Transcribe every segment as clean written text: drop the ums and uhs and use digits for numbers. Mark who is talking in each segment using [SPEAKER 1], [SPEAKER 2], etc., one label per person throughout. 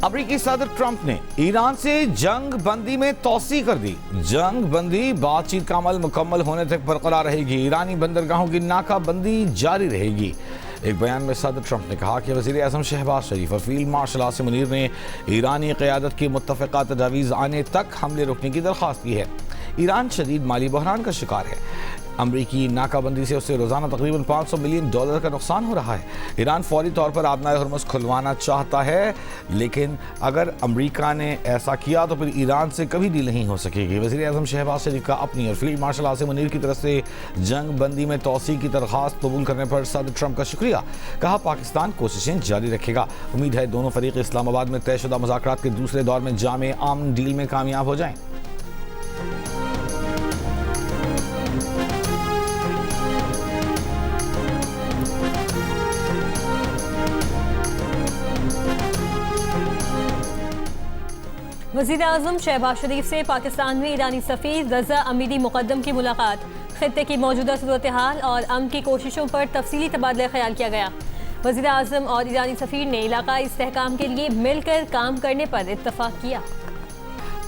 [SPEAKER 1] امریکی صدر ٹرمپ نے ایران سے جنگ بندی میں توسیع کر دی۔ جنگ بندی بات چیت کا عمل مکمل ہونے تک برقرار رہے گی۔ ایرانی بندرگاہوں کی ناکہ بندی جاری رہے گی۔ ایک بیان میں صدر ٹرمپ نے کہا کہ وزیر اعظم شہباز شریف اور فیلڈ مارشل عاصم منیر نے ایرانی قیادت کی متفقہ تجاویز آنے تک حملے روکنے کی درخواست کی ہے۔ ایران شدید مالی بحران کا شکار ہے۔ امریکی ناکہ بندی سے اسے روزانہ تقریباً $500 ملین کا نقصان ہو رہا ہے۔ ایران فوری طور پر آبنائے ہرمز کھلوانا چاہتا ہے، لیکن اگر امریکہ نے ایسا کیا تو پھر ایران سے کبھی ڈیل نہیں ہو سکے گی۔ وزیر اعظم شہباز شریف کا اپنی اور فیلڈ مارشل عاصم منیر کی طرف سے جنگ بندی میں توسیع کی درخواست قبول کرنے پر صدر ٹرمپ کا شکریہ۔ کہا پاکستان کوششیں جاری رکھے گا۔ امید ہے دونوں فریق اسلام آباد میں طے شدہ مذاکرات کے دوسرے دور میں جامع امن ڈیل میں کامیاب ہو جائیں۔
[SPEAKER 2] وزیر اعظم شہباز شریف سے پاکستان میں ایرانی سفیر رضا امیری مقدم کی ملاقات۔ خطے کی موجودہ صورتحال اور امن کی کوششوں پر تفصیلی تبادلہ خیال کیا گیا۔ وزیر اعظم اور ایرانی سفیر نے علاقائی استحکام کے لیے مل کر کام کرنے پر اتفاق کیا۔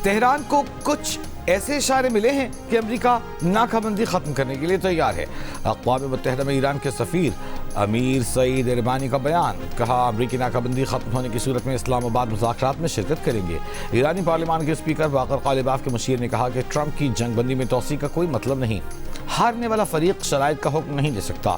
[SPEAKER 1] تہران کو کچھ ایسے اشارے ملے ہیں کہ امریکہ ناکہ بندی ختم کرنے کے لیے تیار ہے۔ اقوام متحدہ میں ایران کے سفیر امیر سعید اربانی کا بیان۔ کہا امریکی ناکہ بندی ختم ہونے کی صورت میں اسلام آباد مذاکرات میں شرکت کریں گے۔ ایرانی پارلیمان کے اسپیکر باقر غالباف کے مشیر نے کہا کہ ٹرمپ کی جنگ بندی میں توسیع کا کوئی مطلب نہیں۔ ہارنے والا فریق شرائط کا حکم نہیں دے سکتا۔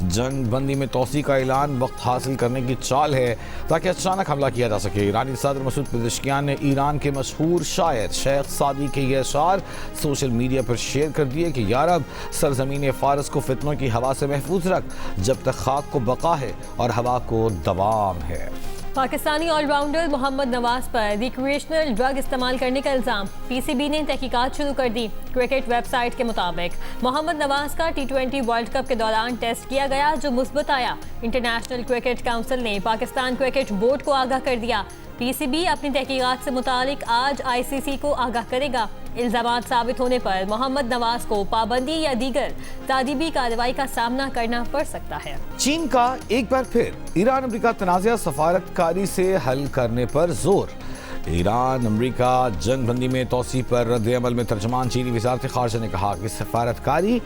[SPEAKER 1] جنگ بندی میں توسیع کا اعلان وقت حاصل کرنے کی چال ہے تاکہ اچانک حملہ کیا جا سکے۔ ایرانی صدر مسعود پزشکیان نے ایران کے مشہور شاعر شیخ سعدی کے یہ اشعار سوشل میڈیا پر شیئر کر دیے کہ یا رب سرزمین فارس کو فتنوں کی ہوا سے محفوظ رکھ جب تک خاک کو بقا ہے اور ہوا کو دوام ہے۔
[SPEAKER 2] پاکستانی آل راؤنڈر محمد نواز پر ریکریشنل ڈرگ استعمال کرنے کا الزام۔ پی سی بی نے تحقیقات شروع کر دی۔ کرکٹ ویب سائٹ کے مطابق محمد نواز کا T20 ورلڈ کپ کے دوران ٹیسٹ کیا گیا جو مثبت آیا۔ انٹرنیشنل کرکٹ کونسل نے پاکستان کرکٹ بورڈ کو آگاہ کر دیا۔ پی سی بی اپنی تحقیقات سے متعلق آج آئی سی سی کو آگاہ کرے گا۔ الزامات ثابت ہونے پر محمد نواز کو پابندی یا دیگر تعدیبی کارروائی کا سامنا کرنا پڑ سکتا ہے۔
[SPEAKER 1] چین کا ایک بار پھر ایران امریکہ تنازع سفارتکاری سے حل کرنے پر زور۔ ایران امریکہ جنگ بندی میں توسیع پر رد عمل میں ترجمان چینی وزارت خارجہ نے کہا کہ سفارتکاری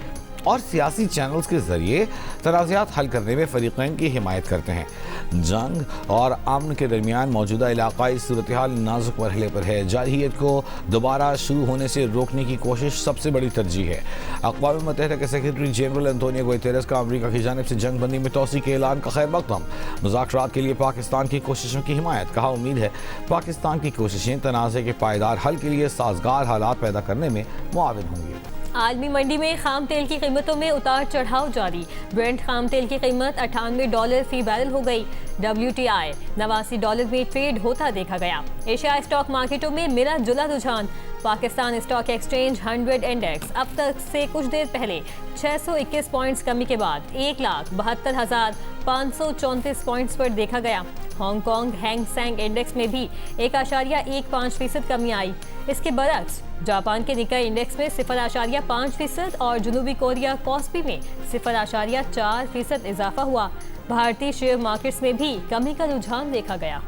[SPEAKER 1] اور سیاسی چینلز کے ذریعے تنازعات حل کرنے میں فریقین کی حمایت کرتے ہیں۔ جنگ اور امن کے درمیان موجودہ علاقائی صورتحال نازک مرحلے پر ہے۔ جارحیت کو دوبارہ شروع ہونے سے روکنے کی کوشش سب سے بڑی ترجیح ہے۔ اقوام متحدہ کے سیکرٹری جنرل انتونیو گوتیرس کا امریکہ کی جانب سے جنگ بندی میں توسیع کے اعلان کا خیر مقدم۔ مذاکرات کے لیے پاکستان کی کوششوں کی حمایت۔ کہا امید ہے پاکستان کی کوششیں تنازع کے پائیدار حل کے لیے سازگار حالات پیدا کرنے میں معاون ہوں گی۔
[SPEAKER 2] عالمی منڈی میں خام تیل کی قیمتوں میں اتار چڑھاؤ جاری۔ برنٹ خام تیل کی قیمت $98 فی بیرل ہو گئی۔ WTI $89 میں ٹریڈ ہوتا دیکھا گیا۔ ایشیا اسٹاک مارکیٹوں میں ملا جلا رجحان۔ پاکستان اسٹاک ایکسچینج 100 انڈیکس اب تک سے کچھ دیر پہلے 621 پوائنٹس کمی کے بعد 1,72,534 پوائنٹس پر دیکھا گیا۔ ہانگ کانگ ہینگ سینگ انڈیکس میں بھی 1.15% کمی آئی۔ اس کے برعکس جاپان کے نکائی انڈیکس میں 0.5% اور جنوبی کوریا کاسپی میں 0.4% اضافہ ہوا۔ بھارتی شیئر مارکیٹس میں بھی کمی کا رجحان دیکھا گیا۔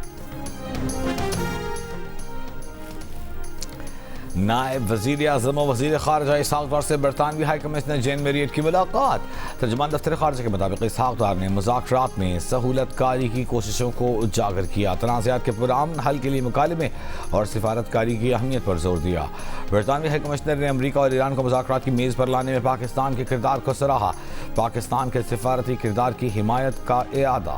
[SPEAKER 1] نائب وزیر اعظم و وزیر خارجہ اسحاق ڈار سے برطانوی ہائی کمشنر جین میریٹ کی ملاقات۔ ترجمان دفتر خارجہ کے مطابق اسحاق ڈار نے مذاکرات میں سہولت کاری کی کوششوں کو اجاگر کیا، تنازعات کے پرامن حل کے لیے مکالمے اور سفارت کاری کی اہمیت پر زور دیا۔ برطانوی ہائی کمشنر نے امریکہ اور ایران کو مذاکرات کی میز پر لانے میں پاکستان کے کردار کو سراہا۔ پاکستان کے سفارتی کردار کی حمایت کا اعادہ۔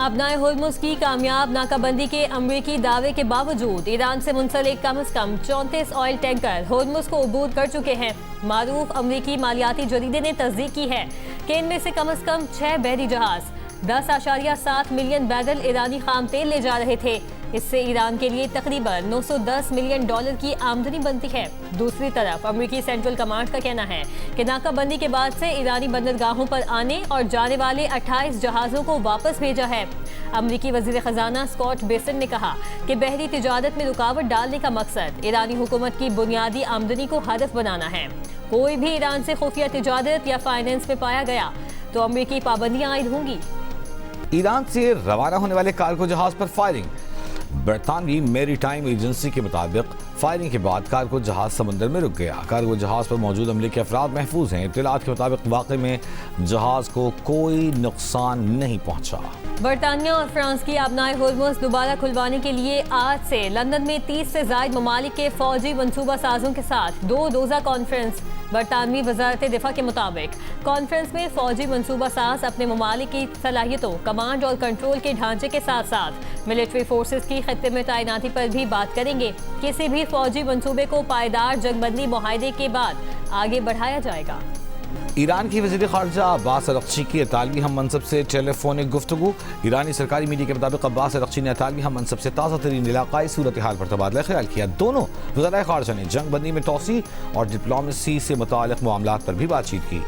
[SPEAKER 2] آبنائے ہرمز کی کامیاب ناکہ بندی کے امریکی دعوے کے باوجود ایران سے منسلک کم از کم 34 آئل ٹینکر ہرمز کو عبور کر چکے ہیں۔ معروف امریکی مالیاتی جریدے نے تصدیق کی ہے کہ ان میں سے کم 6 بحری جہاز 10.7 ملین بیرل ایرانی خام تیل لے جا رہے تھے۔ اس سے ایران کے لیے تقریباً $910 ملین کی آمدنی بنتی ہے۔ دوسری طرف امریکی سینٹرل کمانڈ کا کہنا ہے کہ ناکہ بندی کے بعد سے ایرانی بندرگاہوں پر آنے اور جانے والے 28 جہازوں کو واپس بھیجا ہے۔ امریکی وزیر خزانہ اسکاٹ بیسن نے کہا کہ بحری تجارت میں رکاوٹ ڈالنے کا مقصد ایرانی حکومت کی بنیادی آمدنی کو ہدف بنانا ہے۔ کوئی بھی ایران سے خفیہ تجارت یا فائنانس میں پایا گیا तो अमरीकी पाबंदियां आयद होंगी।
[SPEAKER 1] ईरान से रवाना होने वाले कार्गो जहाज पर फायरिंग। बरतानवी मैरीटाइम एजेंसी के मुताबिक फायरिंग के बाद कार्गो जहाज समंदर में रुक गया। कार्गो जहाज पर मौजूद अमरीकी अफराद महफूज हैं। इत्तलात के मुताबिक वाक़े में जहाज को कोई नुकसान नहीं पहुंचा।
[SPEAKER 2] बरतानिया और फ्रांस की आबनाए होर्मुज़ दोबारा खुलवाने के लिए आज से लंदन में 30 से ज़ायद ममालिक के फौजी मनसूबा साजों के साथ 2 रोज़ा कॉन्फ्रेंस। बरतानवी वजारत दिफा के मुताबिक कॉन्फ्रेंस में फौजी मनसूबा साज अपने ममालिक की सलाहियतों, कमांड और कंट्रोल के ढांचे के साथ साथ मिलिट्री फोर्सेस की खत्ते में तैनाती पर भी बात करेंगे। किसी भी फौजी मनसूबे को पायदार जंगबंदी मुआहदे के बाद आगे बढ़ाया जाएगा।
[SPEAKER 1] ईरान की वज़ीर ख़ारजा अब्बास अरग़ची की अतालवी हम मनसब से टेलीफोनिक गुफ्तगू। ईरानी सरकारी मीडिया के मुताबिक अब्बास अरग़ची ने अतालवी हम मनसब से ताज़ा तरीन इलाक़ाई सूरत हाल पर तबादला ख्याल किया। दोनों वज़राए ख़ारजा ने जंग बंदी में तोसी और डिप्लोमेसी से मुताल्लिक़ मामलात पर भी बातचीत की।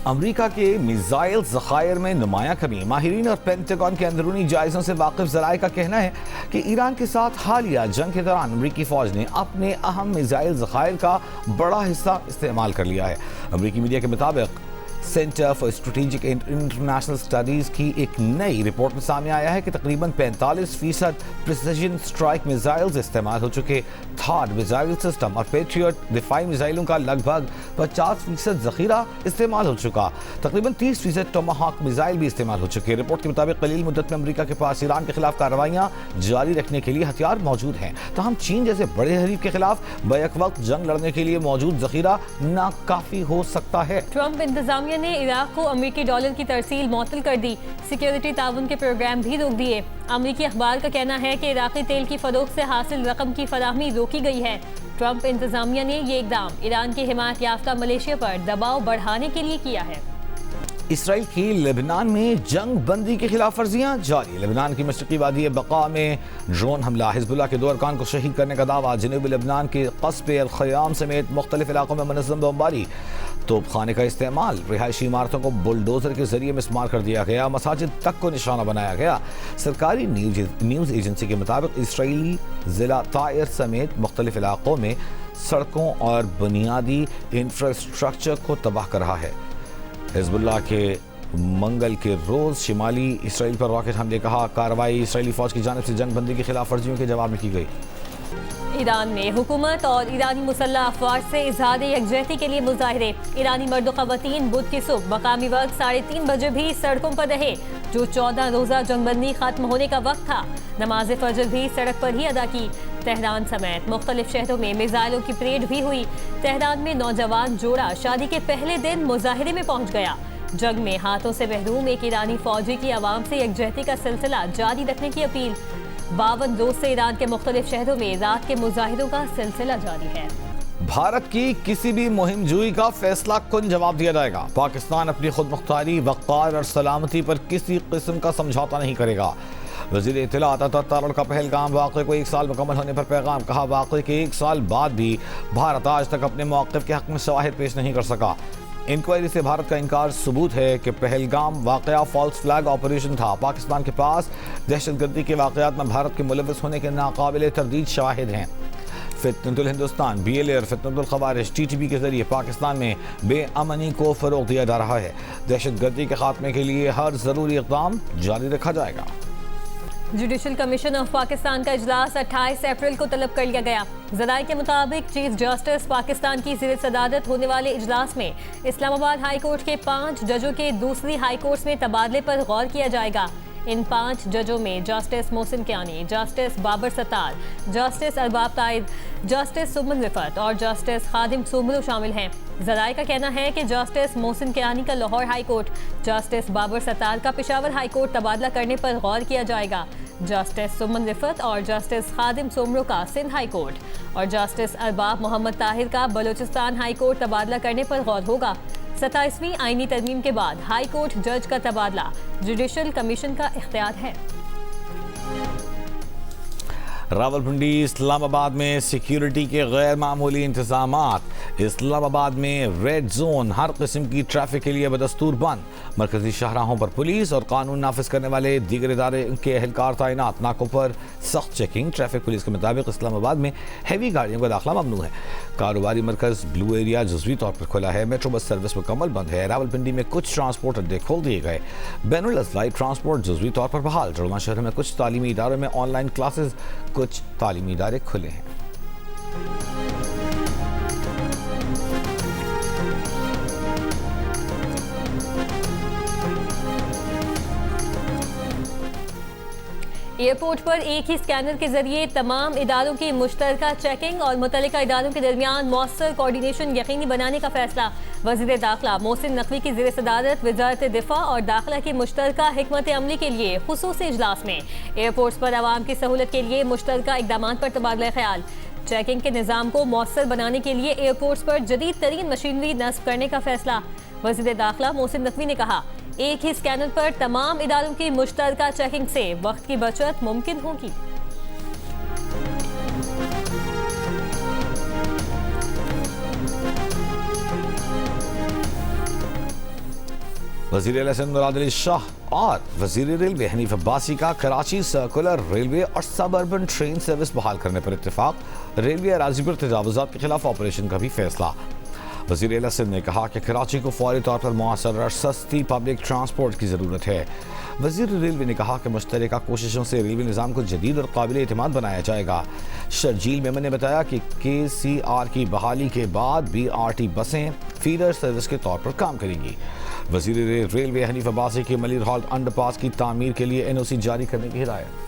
[SPEAKER 1] अमरीका के मिसाइल ज़खायर में नुमायां कमी। माहिरीन और पेंटागन के अंदरूनी जायज़ों से वाकिफ़ ज़राए का कहना है कि ईरान के साथ हालिया जंग के दौरान अमरीकी फ़ौज ने अपने अहम मिसाइल ज़खायर का बड़ा हिस्सा इस्तेमाल कर लिया है। अमरीकी मीडिया के मुताबिक centre for strategic and international studies की एक नई रिपोर्ट में सामने आया है कि तकरीबन 45% प्रिसिजन स्ट्राइक मिसाइल्स इस्तेमाल हो चुके। थाड मिसाइल सिस्टम और पेट्रियट दिफाई मिसाइलों का लगभग 50% ज़ख़ीरा इस्तेमाल हो चुका। तकरीबन 30% टोमाहॉक मिसाइल भी इस्तेमाल हो चुके। रिपोर्ट के मुताबिक कलील मुद्दत में अमरीका के पास ईरान के खिलाफ कार्रवाइयाँ जारी रखने के लिए हथियार मौजूद हैं। ताहम चीन जैसे बड़े हरीफ के खिलाफ बैक वक्त जंग लड़ने के लिए मौजूद ज़ख़ीरा नाकाफ़ी हो सकता है।
[SPEAKER 2] ट्रंप इंतजामिया ने इराक को अमरीकी डॉलर की तरसील मुअत्तल कर दी। सिक्योरिटी ताउन के प्रोग्राम भी रोक दिए। अमरीकी अखबार का कहना है कि इराकी तेल की फरोख्त से हासिल रकम की फराहमी रोकी गई है। ट्रंप इंतजामिया ने ये इक़दाम ईरान के हिमायत याफ्ता मलेशिया पर दबाव बढ़ाने के लिए किया है।
[SPEAKER 1] इसराइल की लेबनान में जंग बंदी की खिलाफ वर्जियाँ जारी। लेबनान की मशरक़ी वादी बका में ड्रोन हमला, हिज़्बुल्लाह के 2 अरकान को शहीद करने का दावा, जनूबी लेबनान के क़स्बे अल ख़याम समेत मुख्तलिफ इलाकों में मुनज़्ज़म बमबारी, तोपखाने का इस्तेमाल, रिहायशी इमारतों को बुलडोज़र के जरिए मिस्मार कर दिया गया, मसाजिद तक को निशाना बनाया गया। सरकारी न्यूज़ एजेंसी के मुताबिक इसराइली ज़िला तायर समेत मुख्तलिफ इलाकों में सड़कों और बुनियादी इंफ्रास्ट्रक्चर को तबाह कर रहा है। हिज़्बुल्लाह के मंगल के रोज़ शिमाली इसराइल पर रॉकेट हमले कहा कार्रवाई इसराइली फ़ौज की जानिब से जंग बंदी के खिलाफ वर्जियों के जवाब में की गई।
[SPEAKER 2] ईरान में हुकूमत और ईरानी मुसल्लह अफवाज से इज़हार यकजहती के लिए मुजाहरे। ईरानी मर्द ख़वातीन बुध की सुबह मकामी वक्त 3:30 बजे भी सड़कों पर रहे, जो 14 रोज़ा जंगबंदी खत्म होने का वक्त था। नमाज फजर भी सड़क पर ही अदा की। तेहरान समेत मुख्तलिफ शहरों में मिसाइलों की परेड भी हुई। तेहरान में नौजवान जोड़ा शादी के पहले दिन मुजाहरे में पहुंच गया। जंग में हाथों से महरूम एक ईरानी फौजी की आवाम से यकजहती का सिलसिला जारी रखने की अपील। 52 रोज से ईरान के मुख्तलिफ शहरों में रात के मुजाहिरों का सिलसिला जारी है।
[SPEAKER 1] भारत की किसी भी मुहिम जुई का फैसला कुन जवाब दिया जाएगा। पाकिस्तान अपनी खुद मुख्तारी, वक़ार और सलामती पर किसी किस्म का समझौता नहीं करेगा। वज़ीर इत्तलात अता का पहलगाम वाक़े को 1 साल मुकम्मल होने पर पैगाम, कहा वाक़े के 1 साल बाद भी भारत आज तक अपने मौक़िफ़ के हक़ में शवाहिद पेश नहीं कर सका। इंक्वायरी से भारत का इनकार सबूत है कि पहलगाम वाक़या फॉल्स फ्लैग ऑपरेशन था। पाकिस्तान के पास दहशतगर्दी के वाक़यात में भारत के मुलव्वस होने के नाकाबिल तरदीद शवाहिद हैं। फितनतुल हिंदुस्तान BLA और फितनतुल ख़वारिज TTP के जरिए पाकिस्तान में बेअमनी को फ़रोग़ दिया जा रहा है। दहशतगर्दी के खात्मे के लिए हर ज़रूरी इक़दाम जारी रखा जाएगा।
[SPEAKER 2] जुडिशल कमीशन ऑफ पाकिस्तान का इजलास 28 अप्रैल को तलब कर लिया गया। ज़राए के मुताबिक चीफ जस्टिस पाकिस्तान की ज़ेर सदारत होने वाले इजलास में इस्लामाबाद हाई कोर्ट के 5 जजों के दूसरी हाई कोर्ट में तबादले पर गौर किया जाएगा। इन 5 जजों में justice Mohsin Kiyani, justice Babar Sattar, justice Arbab Taid, justice Saman Rifat और जस्टिस खादिम सोमरू शामिल हैं। ज़राए का कहना है कि जस्टिस मोहसिन कियानी का Lahore high court, justice Babar Sattar का पेशावर हाई कोर्ट तबादला करने पर गौर किया जाएगा। जस्टिस सुमन रिफत और जस्टिस खादिम सोमरू का सिंध हाई कोर्ट और जस्टिस अरबाब मोहम्मद ताहिर का बलूचिस्तान हाई कोर्ट तबादला करने पर गौर होगा। 27वीं आईनी तरमीम के बाद हाई कोर्ट जज का तबादला जुडिशल कमीशन का इख्तियार है।
[SPEAKER 1] रावलपिंडी इस्लामाबाद में सिक्योरिटी के गैर मामूली इंतजामात। इस्लामाबाद में रेड जोन हर किस्म की ट्रैफिक के लिए बदस्तूर बंद। मरकजी शाहराहों पर पुलिस और कानून नाफिज करने वाले दीगर इदारे के एहलकार तैनात। नाकों पर सख्त चेकिंग। ट्रैफिक पुलिस के मुताबिक इस्लामाबाद में हैवी गाड़ियों का दाखिला ममनू है। कारोबारी मरकज ब्लू एरिया जुज़वी तौर पर खुला है। मेट्रो बस सर्विस मुकम्मल बंद है। रावलपिंडी में कुछ ट्रांसपोर्ट अड्डे खोल दिए गए। बैनुल अज़लाई ट्रांसपोर्ट जुज़वी तौर पर बहाल। जुड़वा शहर में कुछ तालीमी इदारों में ऑनलाइन क्लासेस, कुछ तालीमी इदारे खुले हैं।
[SPEAKER 2] एयरपोर्ट पर एक ही स्कैनर के जरिए तमाम इदारों की मुश्तरका चेकिंग और मुतल्लिका इदारों के दरमियान मौसर कोऑर्डिनेशन यकीनी बनाने का फैसला। वज़ीर दाखिला मोहसिन नकवी की ज़ेर सदारत वज़ारत दिफा और दाखिला की मुश्तरका हिकमत अमली के लिए खुसूसी इजलास में एयरपोर्ट्स पर आवाम की सहूलत के लिए मुश्तरका इक़दामात पर तबादला ख्याल। चेकिंग के निज़ाम को मौसर बनाने के लिए एयरपोर्ट्स पर जदीद तरीन मशीनरी नस्ब करने का फैसला। वज़ीर दाखिला मोहसिन नकवी ने कहा, एक ही स्कैनर पर तमाम इदारों की मुश्तरका चेकिंग से वक्त की बचत मुमकिन होगी।
[SPEAKER 1] वज़ीर आला मुराद अली शाह और वज़ीर रेलवे हनीफ अब्बासी का कराची सर्कुलर रेलवे और सब अर्बन ट्रेन सर्विस बहाल करने पर इत्तेफाक। रेलवे अराजी पर तजावुज़ात के खिलाफ ऑपरेशन का भी फैसला। वज़ीर आला सिंध ने कहा कि कराची को फौरी तौर पर मुअस्सर और सस्ती पब्लिक ट्रांसपोर्ट की ज़रूरत है। वज़ीर रेलवे ने कहा कि मुश्तरका कोशिशों से रेलवे निज़ाम को जदीद और काबिल एतमाद बनाया जाएगा। शर्जील मेमन ने बताया कि KCR की बहाली के बाद BRT बसें फीडर सर्विस के तौर पर काम करेंगी। वज़ीर रेलवे हनीफ अब्बासी की मलिर हॉल्ट अंडरपास की तामीर के लिए NOC जारी करने की हिदायत।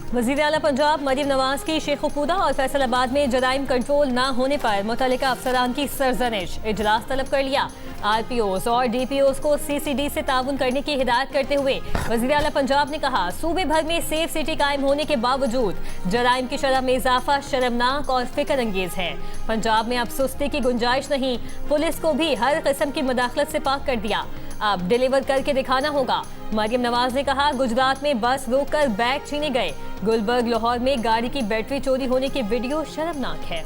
[SPEAKER 2] वज़ीर आला पंजाब मरियम नवाज की शेखुपुरा और फैसलाबाद में जराइम कंट्रोल न होने पर मुतल्लिका अफसरान की सरजनिश। इजलास तलब कर लिया। RPOs और DPOs को CCD से ताउन करने की हिदायत करते हुए वज़ीर आला पंजाब ने कहा, सूबे भर में सेफ सिटी कायम होने के बावजूद जराइम की शरह में इजाफा शर्मनाक और फिक्र अंगेज है। पंजाब में अब सुस्ती की गुंजाइश नहीं। पुलिस को भी हर किस्म की मुदाखलत से पाक कर दिया। अब डिलीवर करके दिखाना होगा। मरियम नवाज ने कहा, गुजरात में बस रोककर बैग छीने गए। गुलबर्ग लाहौर में गाड़ी की बैटरी चोरी होने की वीडियो शर्मनाक है।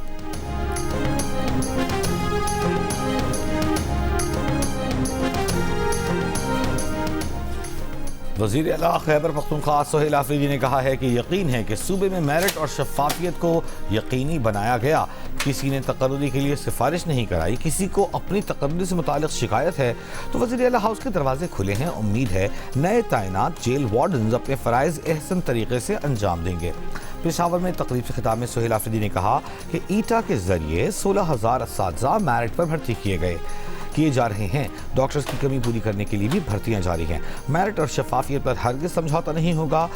[SPEAKER 1] वज़ीर आला खैबर पख्तूनख्वा सोहेल आफरीदी ने कहा है कि यकीन है कि सूबे में मेरिट और शफाफियत को यकीनी बनाया गया। किसी ने तकर्री के लिए सिफारिश नहीं कराई। किसी को अपनी तकर्री से मुतालिक शिकायत है तो वज़ीर आला हाउस के दरवाजे खुले हैं। उम्मीद है नए तैनात जेल वार्डन्स अपने फ़राइज़ एहसन तरीके से अंजाम देंगे। पेशावर में तकरीब से खिताब में सोहेल आफरीदी ने कहा कि ईटा के जरिए 16,000 असातिज़ा मेरिट पर भर्ती किए जा रहे हैं। डॉक्टर्स की कमी पूरी करने के लिए भी भर्तियां जारी हैं। मेरिट और शफाफियत पर हरगिज़ समझौता नहीं होगा।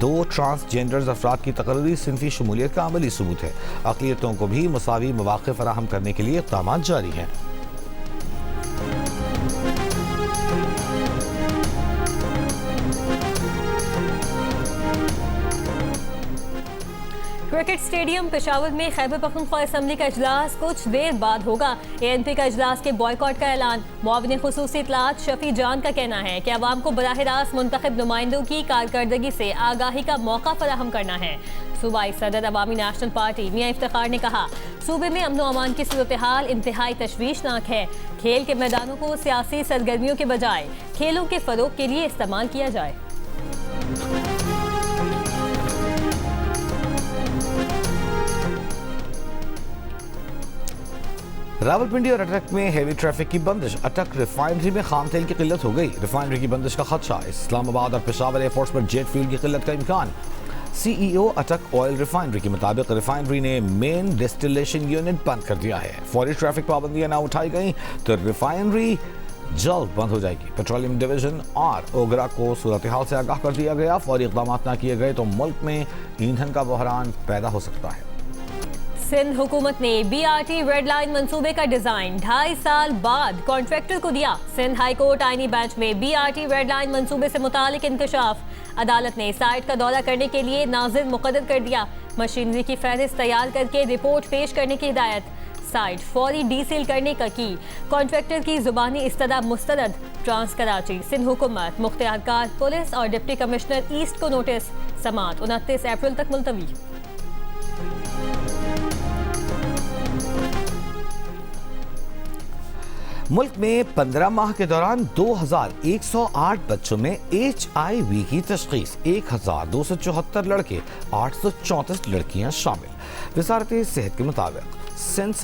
[SPEAKER 1] 2 ट्रांसजेंडर्स अफराद की तकर्री सिनफी शमूलियत का अमली सबूत है। अक़लियतों को भी मसावी मौक़े फराहम करने के लिए इक़दामात जारी हैं।
[SPEAKER 2] क्रिकेट स्टेडियम पेशावर में खैबर पख्तूनख्वा असम्बली का इजलास कुछ देर बाद होगा। ANP का इजलास के बॉयकॉट का ऐलान। मुआविन खुसूसी इत्तलात शफी जान का कहना है कि अवाम को बराह रास्त मुंतखब नुमाइंदों की कारकर्दगी से आगाही का मौका फराहम करना है। सूबाई सदर अवामी नेशनल पार्टी मियां इफ्तिखार ने कहा, सूबे में अमन व अमान की सूरत हाल इंतहाई तशवीशनाक है। खेल के मैदानों को सियासी सरगर्मियों के बजाय खेलों के फरोग के लिए इस्तेमाल किया जाए।
[SPEAKER 1] रावलपिंडी और अटक में हेवी ट्रैफिक की बंदिश। अटक रिफाइनरी में खाम तेल की किल्लत हो गई। रिफाइनरी की बंदिश का खदशा। इस्लामाबाद और पेशावर एयरपोर्ट्स पर जेट फ्यूल की किल्लत का इम्कान। CEO अटक ऑयल रिफाइनरी के मुताबिक रिफाइनरी ने मेन डिस्टिलेशन यूनिट बंद कर दिया है। फौरी ट्रैफिक पाबंदियां ना उठाई गई तो रिफाइनरी जल्द बंद हो जाएगी। पेट्रोलियम डिवीजन और ओगरा को सूरत हाल से आगाह कर दिया गया। फौरी इक़दाम ना किए गए तो मुल्क में ईंधन का बहरान पैदा हो सकता है।
[SPEAKER 2] सिंध हुकूमत ने BRT रेड लाइन मंसूबे का डिजाइन 2.5 साल बाद कॉन्ट्रैक्टर को दिया। सिंध हाई कोर्ट आईनी बेंच में BRT रेड लाइन मंसूबे से मुतालिक इंकशाफ। अदालत ने साइट का दौरा करने के लिए नाज़िर मुक़र्रर कर दिया। मशीनरी की फहरिस्त तैयार करके रिपोर्ट पेश करने की हिदायत। साइट फौरी डीसील करने का की। कॉन्ट्रैक्टर की जुबानी इस्तदा मुस्तरद। ट्रांस कराची सिंध हुकूमत मुख्तियारकार पुलिस और डिप्टी कमिश्नर ईस्ट को नोटिस। समात 29 अप्रैल तक मुलतवी।
[SPEAKER 1] ملک میں 15 ماہ کے دوران 2108 بچوں میں HIV کی تشخیص، 1274 لڑکے، 834 لڑکیاں شامل۔ وزارت صحت کے مطابق سندھ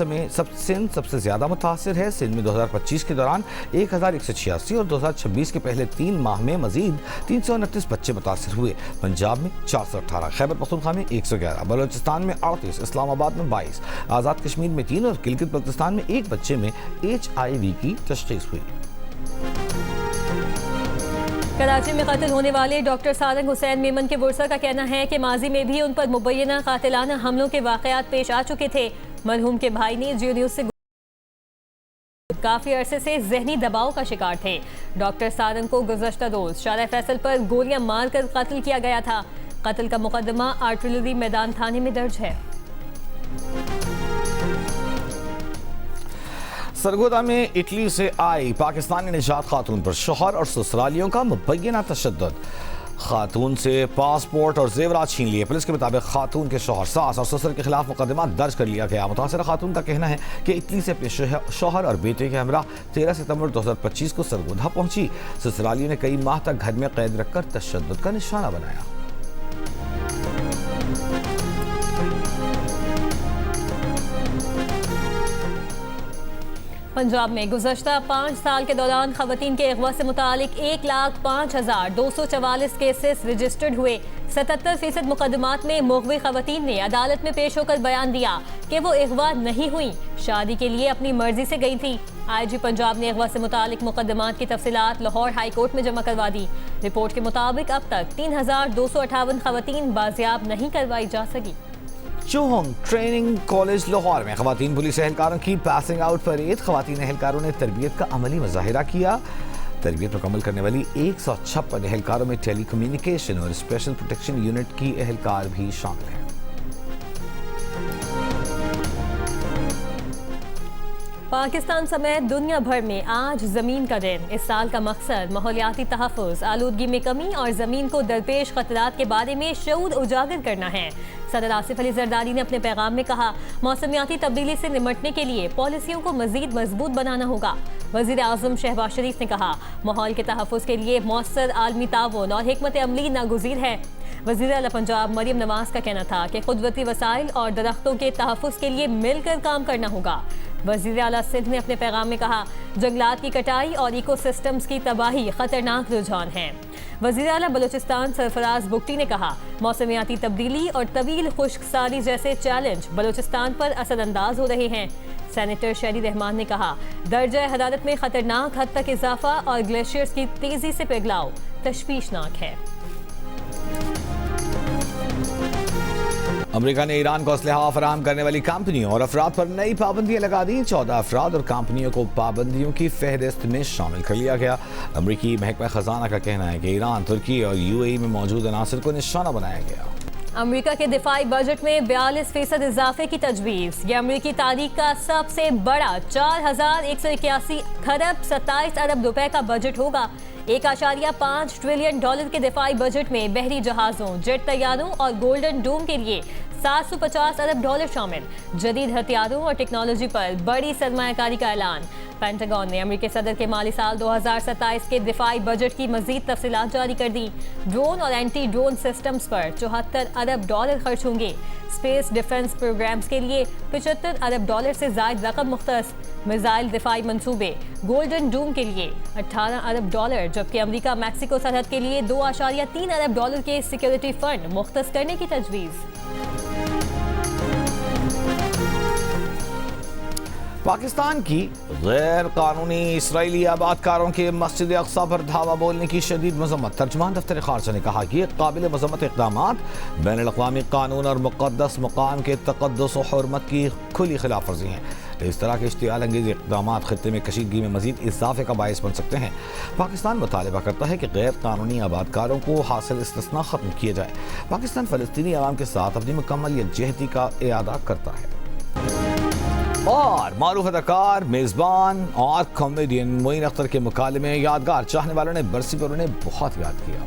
[SPEAKER 1] سب سے زیادہ متاثر ہے۔ سندھ میں 2025 کے دوران 1186 اور 2026 کے پہلے 3 ماہ میں مزید 329 بچے متاثر ہوئے۔ پنجاب میں 418، خیبر پختونخوا میں 111، بلوچستان میں 38، اسلام آباد میں 22، آزاد کشمیر میں 3 اور گلگت بلتستان میں 1 بچے میں HIV کی تشخیص ہوئی۔
[SPEAKER 2] کراچی میں قتل ہونے والے ڈاکٹر سارنگ حسین میمن کے ورثہ کا کہنا ہے کہ ماضی میں بھی ان پر مبینہ قاتلانہ حملوں کے واقعات پیش آ چکے تھے۔ مرحوم کے بھائی نے جیو نیوز سے کافی عرصے سے ذہنی دباؤ کا شکار تھے۔ ڈاکٹر سارنگ کو گزشتہ روز شارع فیصل پر گولیاں مار کر قتل کیا گیا تھا۔ قتل کا مقدمہ آرٹلری میدان تھانے میں درج ہے۔
[SPEAKER 1] سرگودا میں اٹلی سے آئی پاکستانی نژاد خاتون پر شوہر اور سسرالیوں کا مبینہ تشدد، خاتون سے پاسپورٹ اور زیورات چھین لیے۔ پولیس کے مطابق خاتون کے شوہر، ساس اور سسر کے خلاف مقدمہ درج کر لیا گیا۔ متاثرہ خاتون کا کہنا ہے کہ اٹلی سے اپنے شوہر اور بیٹے کے ہمراہ 13 ستمبر 2025 کو سرگودا پہنچی۔ سسرالیوں نے کئی ماہ تک گھر میں قید رکھ کر تشدد کا نشانہ بنایا۔
[SPEAKER 2] پنجاب میں گزشتہ 5 سال کے دوران خواتین کے اغوا سے متعلق 1,05,244 کیسز رجسٹرڈ ہوئے۔ 77% مقدمات میں مغوی خواتین نے عدالت میں پیش ہو کر بیان دیا کہ وہ اغوا نہیں ہوئیں، شادی کے لیے اپنی مرضی سے گئی تھیں۔ IG پنجاب نے اغوا سے متعلق مقدمات کی تفصیلات لاہور ہائی کورٹ میں جمع کروا دی۔ رپورٹ کے مطابق اب تک 3,258 خواتین بازیاب نہیں کروائی جا سکی۔
[SPEAKER 1] چوہنگ ٹریننگ کالج لاہور میں خواتین پولیس اہلکاروں کی پاسنگ آؤٹ پریڈ۔ خواتین اہلکاروں نے تربیت کا عملی مظاہرہ کیا۔ تربیت مکمل کرنے والی 156 اہلکاروں میں ٹیلی کمیونیکیشن اور اسپیشل پروٹیکشن یونٹ کی اہلکار بھی شامل ہیں۔
[SPEAKER 2] پاکستان سمیت دنیا بھر میں آج زمین کا دن۔ اس سال کا مقصد ماحولیاتی تحفظ، آلودگی میں کمی اور زمین کو درپیش خطرات کے بارے میں شعور اجاگر کرنا ہے۔ صدر آصف علی زرداری نے اپنے پیغام میں کہا، موسمیاتی تبدیلی سے نمٹنے کے لیے پالیسیوں کو مزید مضبوط بنانا ہوگا۔ وزیر اعظم شہباز شریف نے کہا، ماحول کے تحفظ کے لیے مؤثر عالمی تعاون اور حکمت عملی ناگزیر ہے۔ وزیر اعلیٰ پنجاب مریم نواز کا کہنا تھا کہ قدرتی وسائل اور درختوں کے تحفظ کے لیے مل کر کام کرنا ہوگا۔ وزیر اعلیٰ سندھ نے اپنے پیغام میں کہا، جنگلات کی کٹائی اور ایکو سسٹمز کی تباہی خطرناک رجحان ہیں۔ وزیر اعلیٰ بلوچستان سرفراز بگٹی نے کہا، موسمیاتی تبدیلی اور طویل خشک سالی جیسے چیلنج بلوچستان پر اثر انداز ہو رہے ہیں۔ سینیٹر شہری رحمان نے کہا، درجہ حرارت میں خطرناک حد تک اضافہ اور گلیشیئرز کی تیزی سے پگھلاؤ تشویشناک ہے۔
[SPEAKER 1] امریکہ نے ایران کو اسلحہ فراہم کرنے والی کمپنیوں اور افراد پر نئی پابندیاں لگا دی۔ 14 افراد اور کمپنیوں کو پابندیوں کی فہرست میں شامل کر لیا گیا۔ امریکی محکمہ خزانہ کا کہنا ہے کہ ایران، ترکی اور UAE میں موجود عناصر کو نشانہ بنایا گیا۔
[SPEAKER 2] امریکہ کے دفاعی بجٹ میں 42% اضافے کی تجویز۔ یہ امریکی تاریخ کا سب سے بڑا 4,181 کھرب 27 ارب روپے کا بجٹ ہوگا۔ 1.5 ٹریلین ڈالر کے دفاعی بجٹ میں بحری جہازوں، جیٹ طیاروں اور گولڈن ڈوم کے لیے 750 ارب ڈالر شامل۔ جدید ہتھیاروں اور ٹیکنالوجی پر بڑی سرمایہ کاری کا اعلان۔ پینٹاگون نے امریکی صدر کے مالی سال 2027 کے دفاعی بجٹ کی مزید تفصیلات جاری کر دی۔ ڈرون اور اینٹی ڈرون سسٹمز پر 74 ارب ڈالر خرچ ہوں گے۔ اسپیس ڈیفنس پروگرامز کے لیے 75 ارب ڈالر سے زائد رقم مختص۔ میزائل دفاعی منصوبے، گولڈن ڈوم کے لیے 18 ارب ڈالر، جبکہ امریکہ میکسیکو سرحد کے لیے 2.3 ارب ڈالر کے سیکیورٹی فنڈ مختص کرنے کی تجویز۔
[SPEAKER 1] پاکستان کی غیر قانونی اسرائیلی آباد کاروں کے مسجد اقصی پر دھاوا بولنے کی شدید مذمت۔ ترجمان دفتر خارجہ نے کہا کہ یہ قابل مذمت اقدامات بین الاقوامی قانون اور مقدس مقام کے تقدس و حرمت کی کھلی خلاف ورزی ہیں۔ اس طرح کے اشتعال انگیز اقدامات خطے میں کشیدگی میں مزید اضافے کا باعث بن سکتے ہیں۔ پاکستان مطالبہ کرتا ہے کہ غیر قانونی آباد کاروں کو حاصل استثناء ختم کیا جائے۔ پاکستان فلسطینی عوام کے ساتھ اپنی مکمل یکجہتی کا اعادہ کرتا ہے۔ اور معروف اداکار، میزبان اور کامیڈین معین اختر کے مکالمے یادگار، چاہنے والوں نے برسی پر انہیں بہت یاد کیا۔